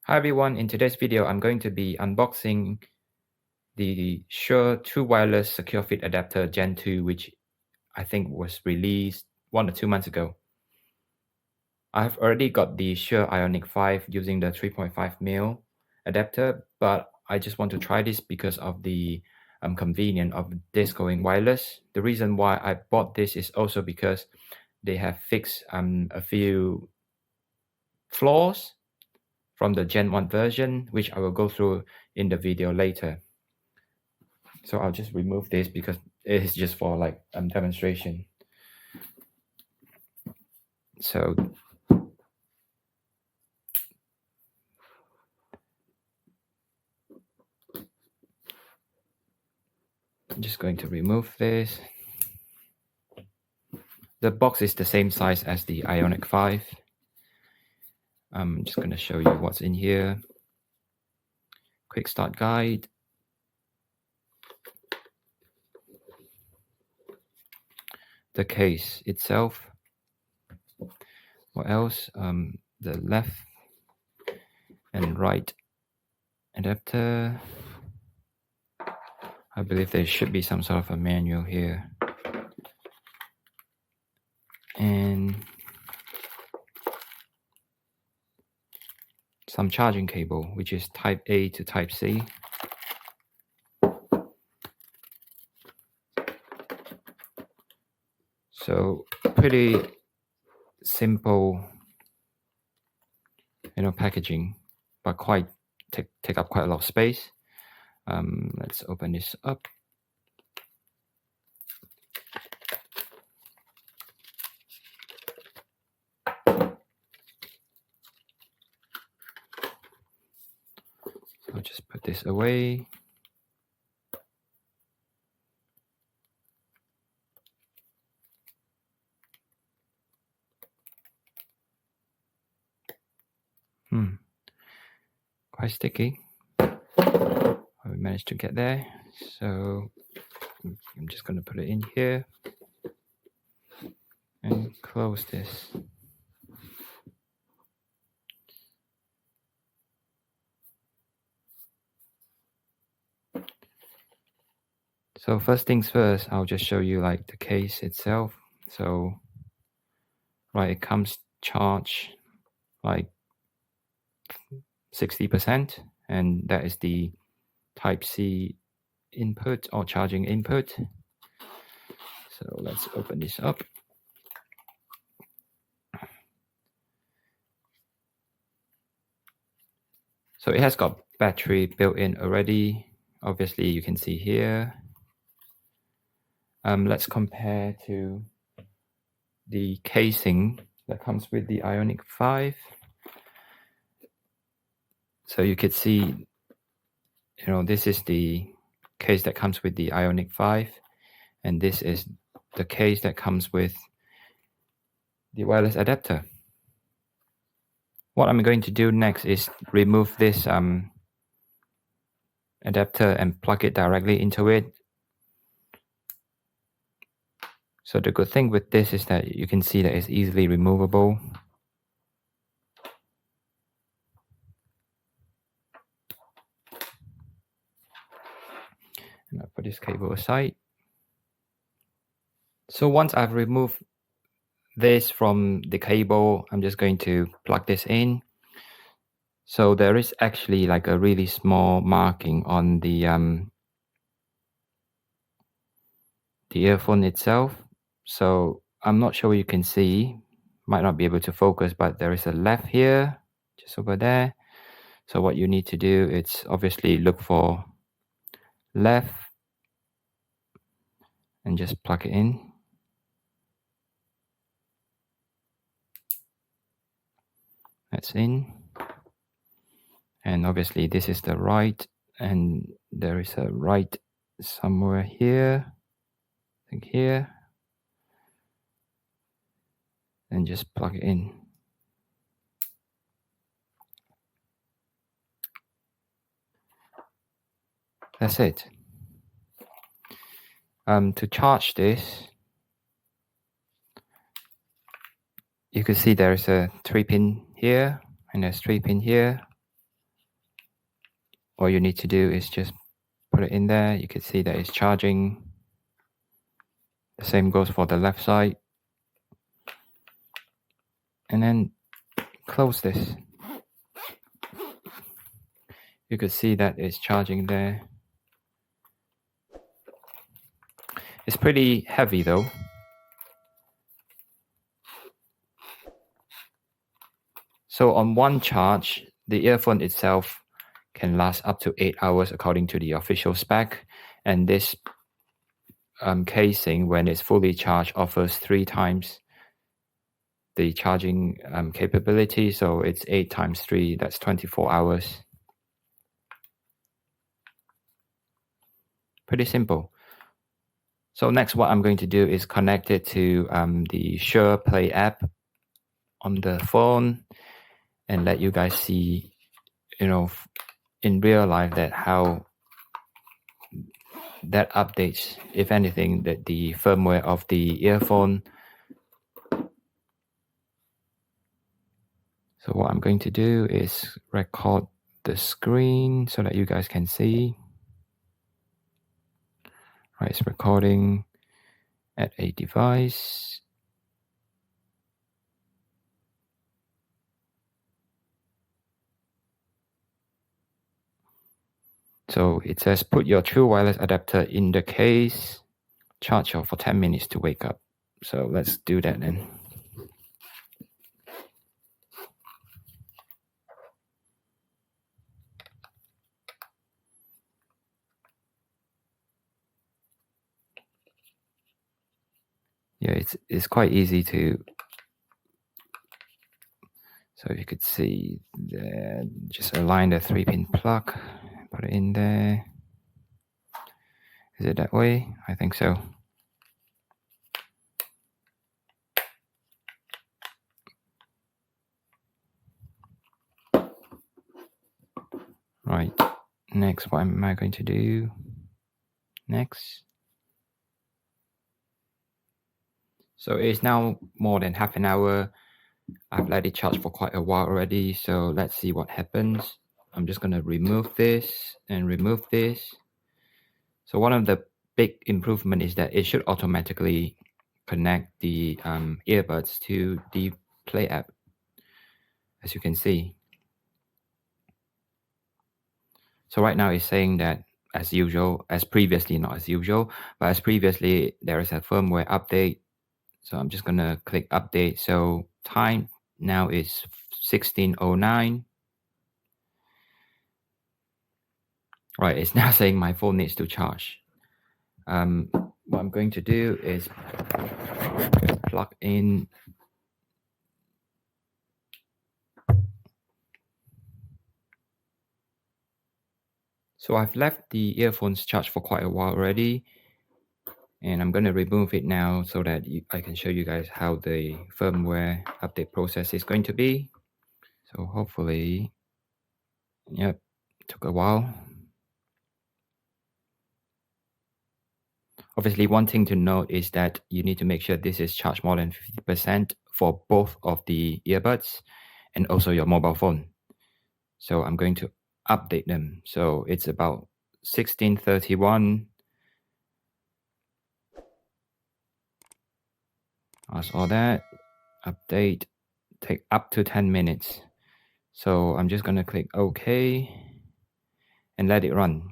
Hi everyone, in today's video I'm going to be unboxing the Shure True Wireless Secure Fit Adapter Gen 2, which I think was released 1 or 2 months ago. I've already got the Shure Aonic 5 using the 3.5mm adapter, but I just want to try this because of the convenience of this going wireless. The reason why I bought this is also because they have fixed a few flaws from the Gen 1 version, which I will go through in the video later. So I'll just remove this because it is just for like demonstration. So I'm just going to remove this. The box is the same size as the Aonic 5. I'm just going to show you what's in here. Quick start guide. The case itself. What else? The left and right adapter. I believe there should be some sort of a manual here. And some charging cable, which is type A to type C. So pretty simple, packaging, but quite take up quite a lot of space. Let's open this up. I'll just put this away. Quite sticky. We managed to get there. So I'm just going to put it in here and close this. So first things first, I'll just show you like the case itself. So it comes charged like 60%, and that is the type C input or charging input. So let's open this up. So it has got battery built in already. Obviously you can see here. Let's compare to the casing that comes with the Aonic 5. So you could see, this is the case that comes with the Aonic 5, and this is the case that comes with the wireless adapter. What I'm going to do next is remove this adapter and plug it directly into it. So the good thing with this is that you can see that it's easily removable. And I'll put this cable aside. So once I've removed this from the cable, I'm just going to plug this in. So there is actually like a really small marking on the earphone itself. So I'm not sure you can see, might not be able to focus, but there is a left here, just over there. So what you need to do is obviously look for left and just plug it in. That's in. And obviously this is the right, and there is a right somewhere here, I think here. And just plug it in. That's it. To charge this, you can see there is a 3-pin here, and there's 3-pin here. all you need to do is just put it in there. You can see that it's charging. The same goes for the left side. And then close this. You could see that it's charging there. It's pretty heavy though. So on one charge, the earphone itself can last up to 8 hours according to the official spec. And this casing, when it's fully charged, offers 3 times the charging capability. So it's 8 times 3, that's 24 hours. Pretty simple. So next, what I'm going to do is connect it to the Shure Play app on the phone and let you guys see, in real life that how that updates, if anything, that the firmware of the earphone. So what I'm going to do is record the screen so that you guys can see. Right, it's recording at a device. So it says put your true wireless adapter in the case, charge for 10 minutes to wake up. So let's do that then. Yeah, it's quite easy to. So you could see there, just align the 3-pin plug, put it in there. Is it that way? I think so. Right, next, what am I going to do? Next. So it's now more than half an hour. I've let it charge for quite a while already, so let's see what happens. I'm just going to remove this and remove this. So one of the big improvement is that it should automatically connect the earbuds to the Play app, as you can see. So right now it's saying that as usual, as previously, not as usual, but as previously, there is a firmware update. So I'm just going to click update. So time now is 16:09. Right, it's now saying my phone needs to charge. What I'm going to do is plug in. So I've left the earphones charged for quite a while already, and I'm going to remove it now so that I can show you guys how the firmware update process is going to be. So hopefully, yep, took a while. Obviously, one thing to note is that you need to make sure this is charged more than 50% for both of the earbuds and also your mobile phone. So I'm going to update them. So it's about 16:31. That's all that. Update. Take up to 10 minutes. So I'm just going to click OK and let it run.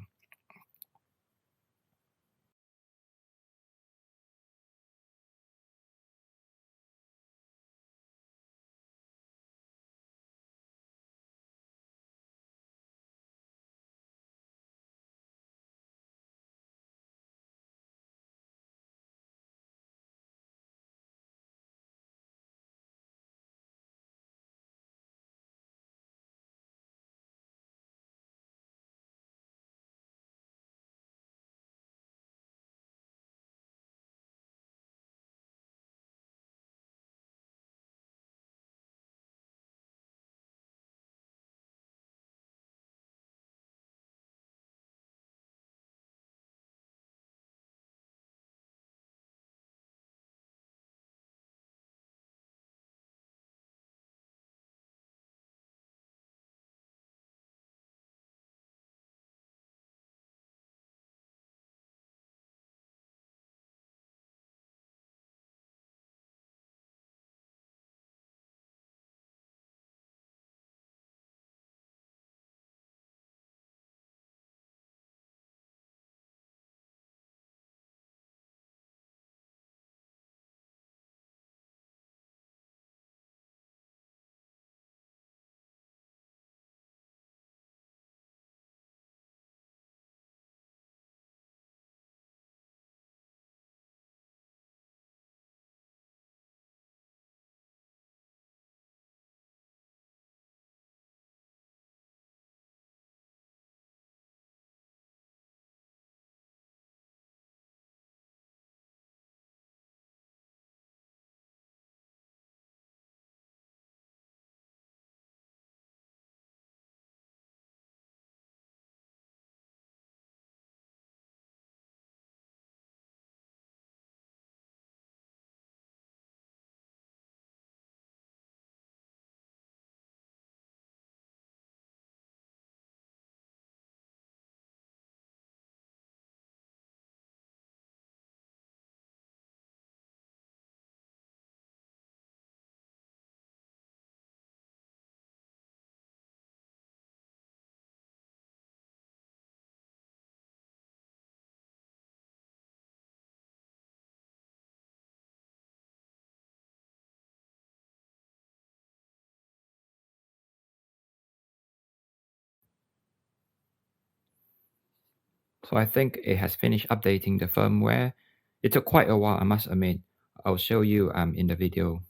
So I think it has finished updating the firmware. It took quite a while, I must admit. I'll show you in the video.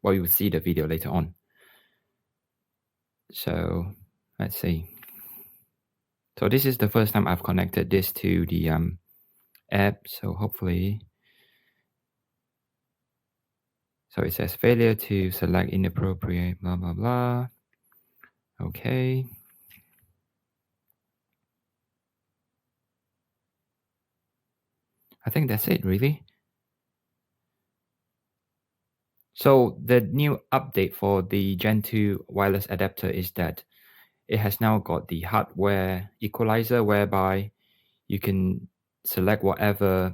Well, you will see the video later on. So let's see. So this is the first time I've connected this to the app. So hopefully, so it says failure to select inappropriate, blah, blah, blah. Okay. I think that's it, really. So the new update for the Gen 2 wireless adapter is that it has now got the hardware equalizer, whereby you can select whatever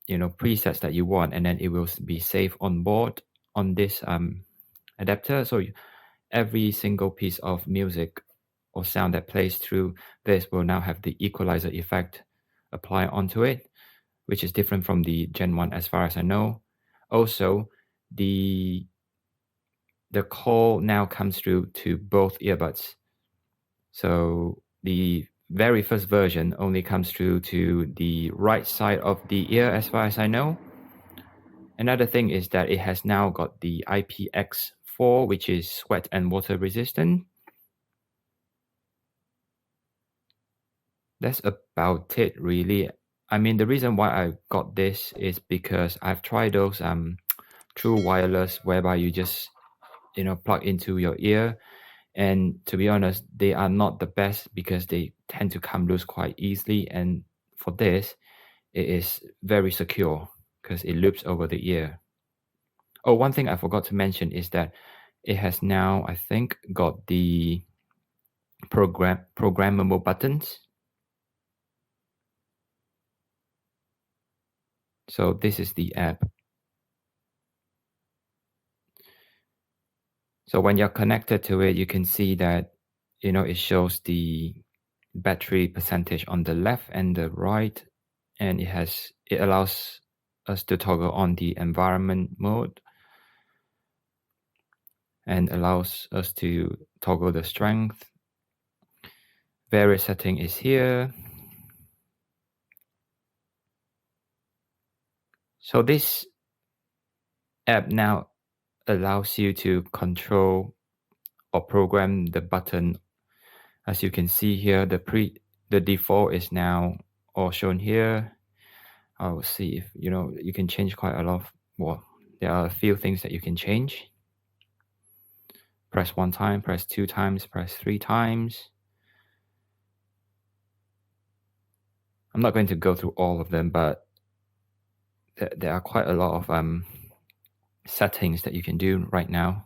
presets that you want, and then it will be saved on board on this adapter. So every single piece of music or sound that plays through this will now have the equalizer effect applied onto it, which is different from the Gen 1 as far as I know. Also, the call now comes through to both earbuds. So the very first version only comes through to the right side of the ear as far as I know. Another thing is that it has now got the IPX4, which is sweat and water resistant. That's about it, really. I mean, the reason why I got this is because I've tried those true wireless, whereby you just plug into your ear, and to be honest, they are not the best because they tend to come loose quite easily. And for this, it is very secure because it loops over the ear. Oh, one thing I forgot to mention is that it has now, I think, got the programmable buttons. So this is the app. So when you're connected to it, you can see that, it shows the battery percentage on the left and the right, and it allows us to toggle on the environment mode and allows us to toggle the strength. Various setting is here. So this app now allows you to control or program the button. As you can see here, the default is now all shown here. I'll see if you can change quite a lot of, well, there are a few things that you can change. Press 1 time, press 2 times, press 3 times. I'm not going to go through all of them, but there are quite a lot of settings that you can do right now.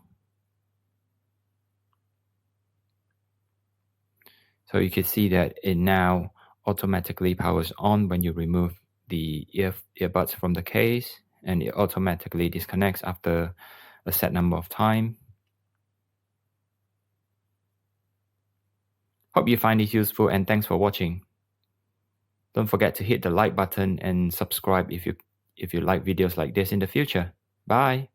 So you can see that it now automatically powers on when you remove the earbuds from the case, and it automatically disconnects after a set number of time. Hope you find this useful, and thanks for watching. Don't forget to hit the like button and subscribe if you like videos like this in the future. Bye.